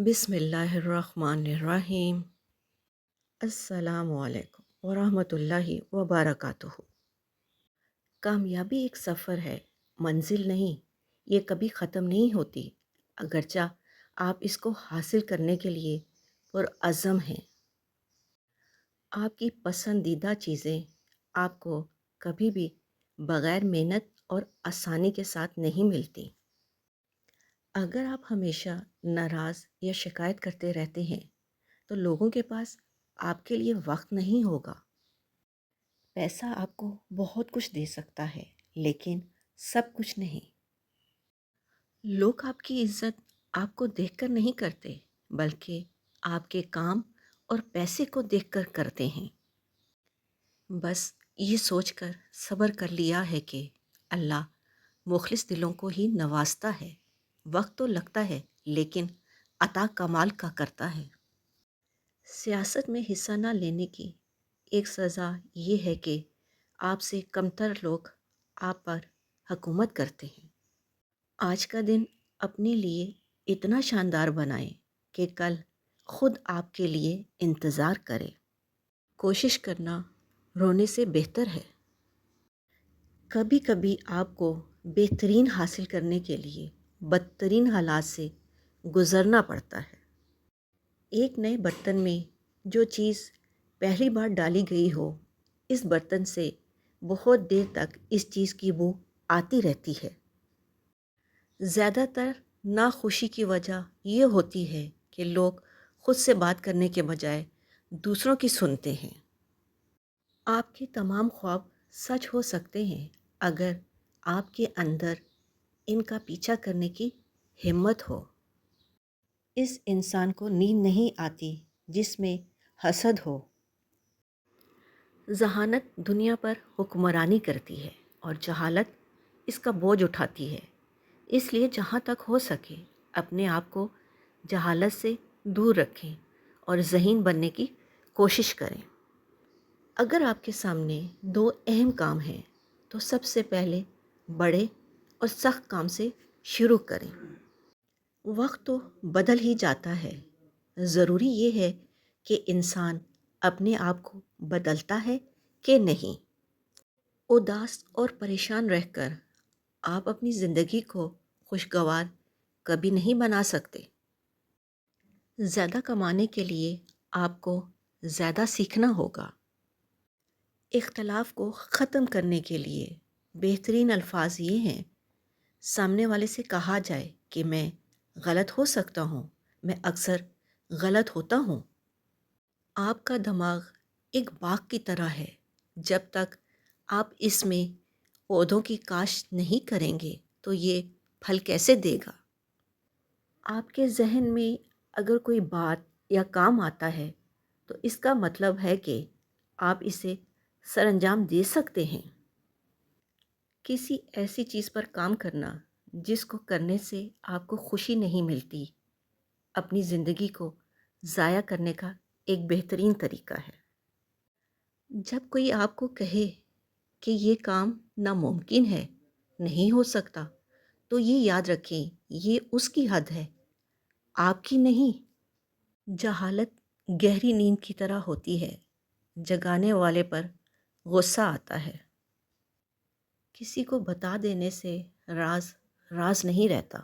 بسم اللہ الرحمن الرحیم۔ السلام علیکم ورحمۃ اللہ وبرکاتہ۔ کامیابی ایک سفر ہے، منزل نہیں۔ یہ کبھی ختم نہیں ہوتی، اگرچہ آپ اس کو حاصل کرنے کے لیے پرعزم ہیں۔ آپ کی پسندیدہ چیزیں آپ کو کبھی بھی بغیر محنت اور آسانی کے ساتھ نہیں ملتی۔ اگر آپ ہمیشہ ناراض یا شکایت کرتے رہتے ہیں تو لوگوں کے پاس آپ کے لیے وقت نہیں ہوگا۔ پیسہ آپ کو بہت کچھ دے سکتا ہے، لیکن سب کچھ نہیں۔ لوگ آپ کی عزت آپ کو دیکھ کر نہیں کرتے، بلکہ آپ کے کام اور پیسے کو دیکھ کر کرتے ہیں۔ بس یہ سوچ کر صبر کر لیا ہے کہ اللہ مخلص دلوں کو ہی نوازتا ہے۔ وقت تو لگتا ہے، لیکن عطا کمال کا کرتا ہے۔ سیاست میں حصہ نہ لینے کی ایک سزا یہ ہے کہ آپ سے کمتر لوگ آپ پر حکومت کرتے ہیں۔ آج کا دن اپنے لیے اتنا شاندار بنائیں کہ کل خود آپ کے لیے انتظار کرے۔ کوشش کرنا رونے سے بہتر ہے۔ کبھی کبھی آپ کو بہترین حاصل کرنے کے لیے بدترین حالات سے گزرنا پڑتا ہے۔ ایک نئے برتن میں جو چیز پہلی بار ڈالی گئی ہو، اس برتن سے بہت دیر تک اس چیز کی بو آتی رہتی ہے۔ زیادہ تر ناخوشی کی وجہ یہ ہوتی ہے کہ لوگ خود سے بات کرنے کے بجائے دوسروں کی سنتے ہیں۔ آپ کے تمام خواب سچ ہو سکتے ہیں اگر آپ کے اندر ان کا پیچھا کرنے کی ہمت ہو۔ اس انسان کو نیند نہیں آتی جس میں حسد ہو۔ ذہانت دنیا پر حکمرانی کرتی ہے اور جہالت اس کا بوجھ اٹھاتی ہے۔ اس لیے جہاں تک ہو سکے اپنے آپ کو جہالت سے دور رکھیں اور ذہین بننے کی کوشش کریں۔ اگر آپ کے سامنے دو اہم کام ہیں تو سب سے پہلے بڑے اور سخت کام سے شروع کریں۔ وقت تو بدل ہی جاتا ہے، ضروری یہ ہے کہ انسان اپنے آپ کو بدلتا ہے کہ نہیں۔ اداس اور پریشان رہ کر آپ اپنی زندگی کو خوشگوار کبھی نہیں بنا سکتے۔ زیادہ کمانے کے لیے آپ کو زیادہ سیکھنا ہوگا۔ اختلاف کو ختم کرنے کے لیے بہترین الفاظ یہ ہیں: سامنے والے سے کہا جائے کہ میں غلط ہو سکتا ہوں، میں اکثر غلط ہوتا ہوں۔ آپ کا دماغ ایک باغ کی طرح ہے، جب تک آپ اس میں پودوں کی کاشت نہیں کریں گے تو یہ پھل کیسے دے گا؟ آپ کے ذہن میں اگر کوئی بات یا کام آتا ہے تو اس کا مطلب ہے کہ آپ اسے سر انجام دے سکتے ہیں۔ کسی ایسی چیز پر کام کرنا جس کو کرنے سے آپ کو خوشی نہیں ملتی، اپنی زندگی کو ضائع کرنے کا ایک بہترین طریقہ ہے۔ جب کوئی آپ کو کہے کہ یہ کام ناممکن ہے، نہیں ہو سکتا، تو یہ یاد رکھیں یہ اس کی حد ہے، آپ کی نہیں۔ جہالت گہری نیند کی طرح ہوتی ہے، جگانے والے پر غصہ آتا ہے۔ کسی کو بتا دینے سے راز راز نہیں رہتا۔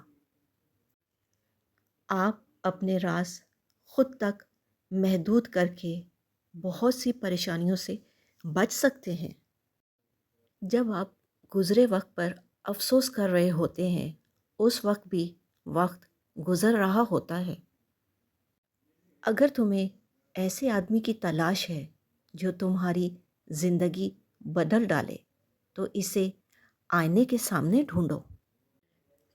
آپ اپنے راز خود تک محدود کر کے بہت سی پریشانیوں سے بچ سکتے ہیں۔ جب آپ گزرے وقت پر افسوس کر رہے ہوتے ہیں، اس وقت بھی وقت گزر رہا ہوتا ہے۔ اگر تمہیں ایسے آدمی کی تلاش ہے جو تمہاری زندگی بدل ڈالے تو اسے آئینے کے سامنے ڈھونڈو۔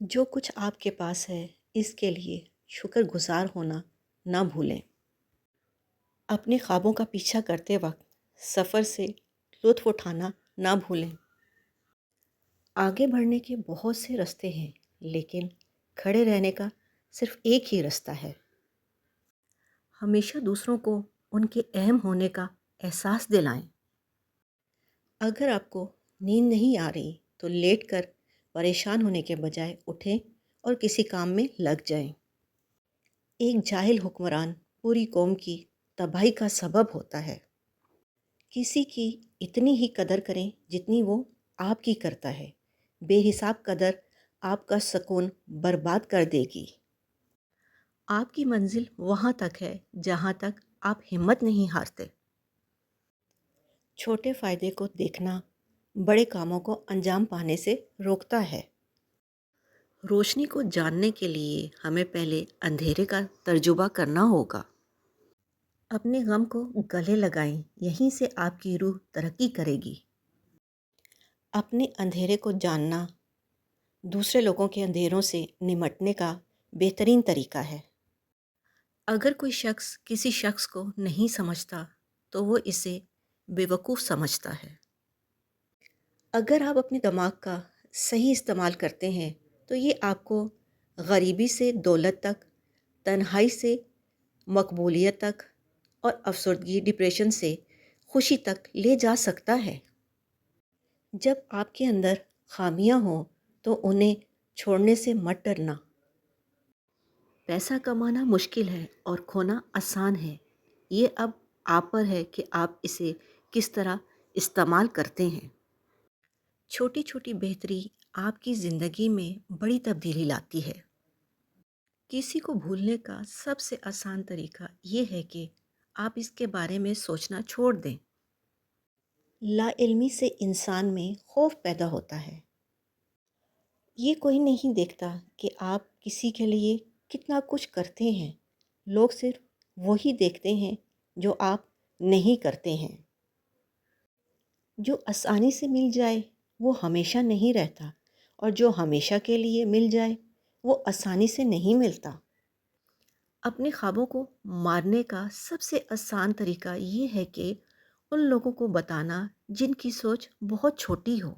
جو کچھ آپ کے پاس ہے اس کے لیے شکر گزار ہونا نہ بھولیں۔ اپنے خوابوں کا پیچھا کرتے وقت سفر سے لطف اٹھانا نہ بھولیں۔ آگے بڑھنے کے بہت سے راستے ہیں، لیکن کھڑے رہنے کا صرف ایک ہی راستہ ہے۔ ہمیشہ دوسروں کو ان کے اہم ہونے کا احساس دلائیں۔ اگر آپ کو نیند نہیں آ رہی تو لیٹ کر پریشان ہونے کے بجائے اٹھیں اور کسی کام میں لگ جائیں۔ ایک جاہل حکمران پوری قوم کی تباہی کا سبب ہوتا ہے۔ کسی کی اتنی ہی قدر کریں جتنی وہ آپ کی کرتا ہے۔ بے حساب قدر آپ کا سکون برباد کر دے گی۔ آپ کی منزل وہاں تک ہے جہاں تک آپ ہمت نہیں ہارتے۔ چھوٹے فائدے کو دیکھنا بڑے کاموں کو انجام پانے سے روکتا ہے۔ روشنی کو جاننے کے لیے ہمیں پہلے اندھیرے کا تجربہ کرنا ہوگا۔ اپنے غم کو گلے لگائیں، یہیں سے آپ کی روح ترقی کرے گی۔ اپنے اندھیرے کو جاننا دوسرے لوگوں کے اندھیروں سے نمٹنے کا بہترین طریقہ ہے۔ اگر کوئی شخص کسی شخص کو نہیں سمجھتا تو وہ اسے بیوقوف سمجھتا ہے۔ اگر آپ اپنے دماغ کا صحیح استعمال کرتے ہیں تو یہ آپ کو غریبی سے دولت تک، تنہائی سے مقبولیت تک اور افسردگی ڈپریشن سے خوشی تک لے جا سکتا ہے۔ جب آپ کے اندر خامیاں ہوں تو انہیں چھوڑنے سے مت ڈرنا۔ پیسہ کمانا مشکل ہے اور کھونا آسان ہے۔ یہ اب آپ پر ہے کہ آپ اسے کس طرح استعمال کرتے ہیں۔ چھوٹی چھوٹی بہتری آپ کی زندگی میں بڑی تبدیلی لاتی ہے۔ کسی کو بھولنے کا سب سے آسان طریقہ یہ ہے کہ آپ اس کے بارے میں سوچنا چھوڑ دیں۔ لا علمی سے انسان میں خوف پیدا ہوتا ہے۔ یہ کوئی نہیں دیکھتا کہ آپ کسی کے لیے کتنا کچھ کرتے ہیں۔ لوگ صرف وہی دیکھتے ہیں جو آپ نہیں کرتے ہیں۔ جو آسانی سے مل جائے وہ ہمیشہ نہیں رہتا، اور جو ہمیشہ کے لیے مل جائے وہ آسانی سے نہیں ملتا۔ اپنے خوابوں کو مارنے کا سب سے آسان طریقہ یہ ہے کہ ان لوگوں کو بتانا جن کی سوچ بہت چھوٹی ہو۔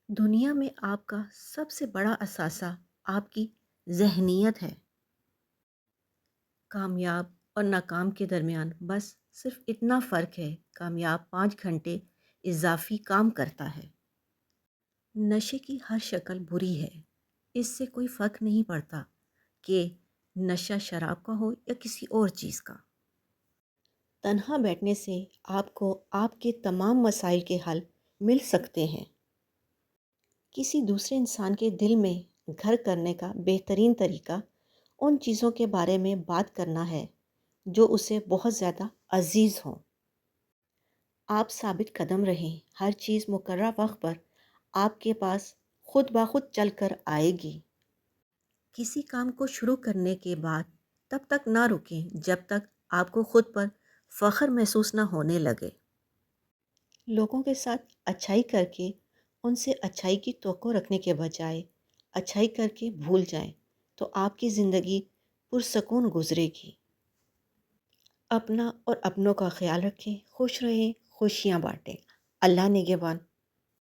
دنیا میں آپ کا سب سے بڑا اثاثہ آپ کی ذہنیت ہے۔ کامیاب اور ناکام کے درمیان بس صرف اتنا فرق ہے، کامیاب 5 گھنٹے اضافی کام کرتا ہے۔ نشے کی ہر شکل بری ہے۔ اس سے کوئی فرق نہیں پڑتا کہ نشہ شراب کا ہو یا کسی اور چیز کا۔ تنہا بیٹھنے سے آپ کو آپ کے تمام مسائل کے حل مل سکتے ہیں۔ کسی دوسرے انسان کے دل میں گھر کرنے کا بہترین طریقہ ان چیزوں کے بارے میں بات کرنا ہے جو اسے بہت زیادہ عزیز ہوں۔ آپ ثابت قدم رہیں، ہر چیز مقررہ وقت پر آپ کے پاس خود بخود چل کر آئے گی۔ کسی کام کو شروع کرنے کے بعد تب تک نہ رکیں جب تک آپ کو خود پر فخر محسوس نہ ہونے لگے۔ لوگوں کے ساتھ اچھائی کر کے ان سے اچھائی کی توقع رکھنے کے بجائے اچھائی کر کے بھول جائیں تو آپ کی زندگی پرسکون گزرے گی۔ اپنا اور اپنوں کا خیال رکھیں، خوش رہیں، خوشیاں بانٹیں۔ اللہ نگہبان۔